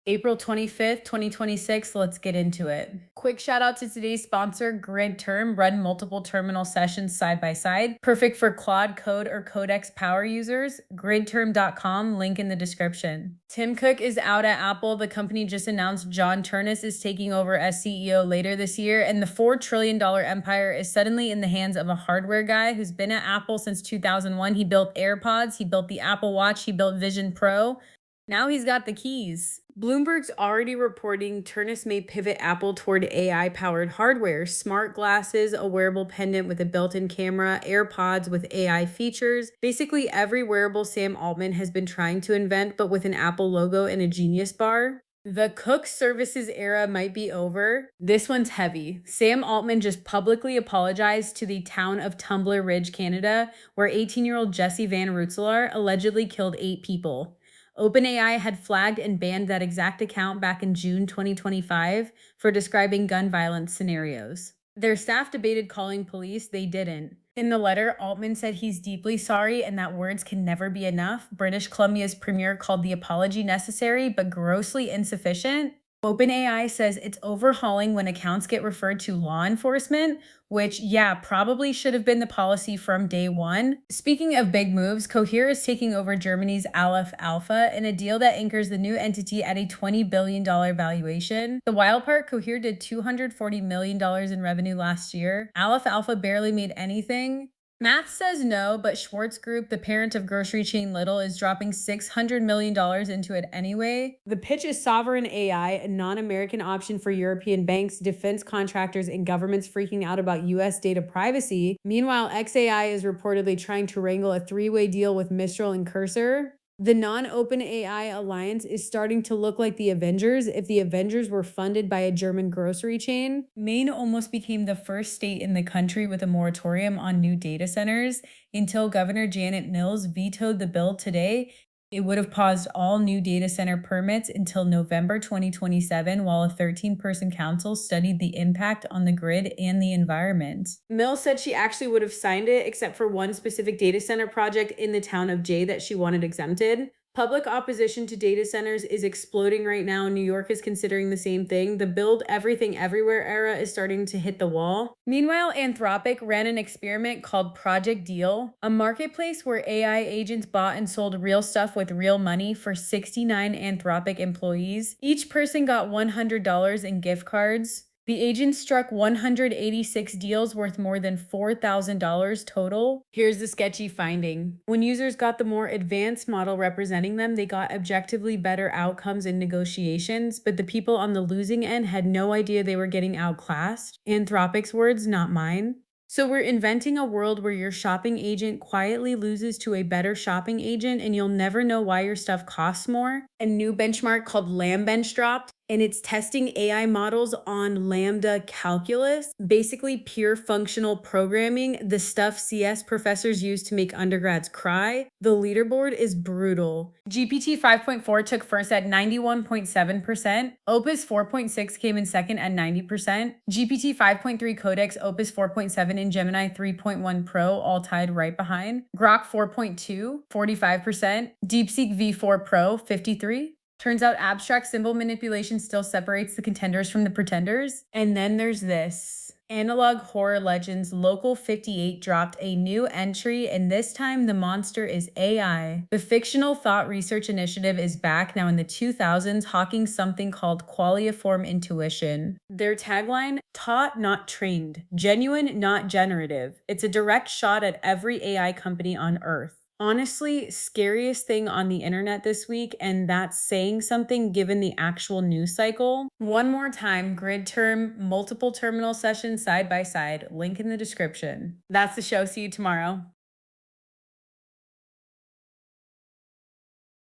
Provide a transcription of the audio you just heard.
April 25th, 2026. Let's get into it. Quick shout out to today's sponsor, Grid Term. Run multiple terminal sessions side by side. Perfect for Claude Code or Codex power users. Gridterm.com, link in the description. Tim Cook is out at Apple. The company just announced John Ternus is taking over as CEO later this year, and the $4 trillion empire is suddenly in the hands of a hardware guy who's been at Apple since 2001. He built AirPods, he built the Apple Watch, he built Vision Pro. Now he's got the keys. Bloomberg's already reporting Ternus may pivot Apple toward AI-powered hardware, smart glasses, a wearable pendant with a built-in camera, AirPods with AI features. Basically every wearable Sam Altman has been trying to invent, but with an Apple logo and a Genius bar. The Cook Services era might be over. This one's heavy. Sam Altman just publicly apologized to the town of Tumbler Ridge, Canada, where 18-year-old Jesse Van Rootselaar allegedly killed 8 people. OpenAI had flagged and banned that exact account back in June 2025 for describing gun violence scenarios. Their staff debated calling police, they didn't. In the letter, Altman said he's deeply sorry and that words can never be enough. British Columbia's premier called the apology necessary but grossly insufficient. OpenAI says it's overhauling when accounts get referred to law enforcement, which, yeah, probably should have been the policy from day one. Speaking of big moves, Cohere is taking over Germany's Aleph Alpha in a deal that anchors the new entity at a $20 billion valuation. The wild part, Cohere did $240 million in revenue last year. Aleph Alpha barely made anything. Math says no, but Schwartz Group, the parent of grocery chain Lidl, is dropping $600 million into it anyway. The pitch is sovereign AI, a non-American option for European banks, defense contractors, and governments freaking out about US data privacy. Meanwhile, XAI is reportedly trying to wrangle a three-way deal with Mistral and Cursor. The non-OpenAI alliance is starting to look like the Avengers if the Avengers were funded by a German grocery chain. Maine almost became the first state in the country with a moratorium on new data centers until Governor Janet Mills vetoed the bill today. It would have paused all new data center permits until November 2027 while a 13-person council studied the impact on the grid and the environment. Mills said she actually would have signed it except for one specific data center project in the town of Jay that she wanted exempted. Public opposition to data centers is exploding right now. New York is considering the same thing. The build everything everywhere era is starting to hit the wall. Meanwhile, Anthropic ran an experiment called Project Deal, a marketplace where AI agents bought and sold real stuff with real money for 69 Anthropic employees. Each person got $100 in gift cards. The agents struck 186 deals worth more than $4,000 total. Here's the sketchy finding. When users got the more advanced model representing them, they got objectively better outcomes in negotiations, but the people on the losing end had no idea they were getting outclassed. Anthropic's words, not mine. So we're inventing a world where your shopping agent quietly loses to a better shopping agent and you'll never know why your stuff costs more. A new benchmark called LambBench dropped, and it's testing AI models on Lambda calculus, basically pure functional programming, the stuff CS professors use to make undergrads cry. The leaderboard is brutal. GPT 5.4 took first at 91.7%. Opus 4.6 came in second at 90%. GPT 5.3 Codex, Opus 4.7, and Gemini 3.1 Pro all tied right behind. Grok 4.2, 45%. DeepSeek V4 Pro, 53%. Turns out abstract symbol manipulation still separates the contenders from the pretenders. And then there's this. Analog Horror Legends Local 58 dropped a new entry, and this time the monster is AI. The fictional thought research initiative is back now in the 2000s, hawking something called qualiform intuition. Their tagline, taught not trained, genuine not generative. It's a direct shot at every AI company on Earth. Honestly, scariest thing on the internet this week, and that's saying something given the actual news cycle. One more time, Grid Term, multiple terminal sessions side by side, link in the description. That's the show. See you tomorrow.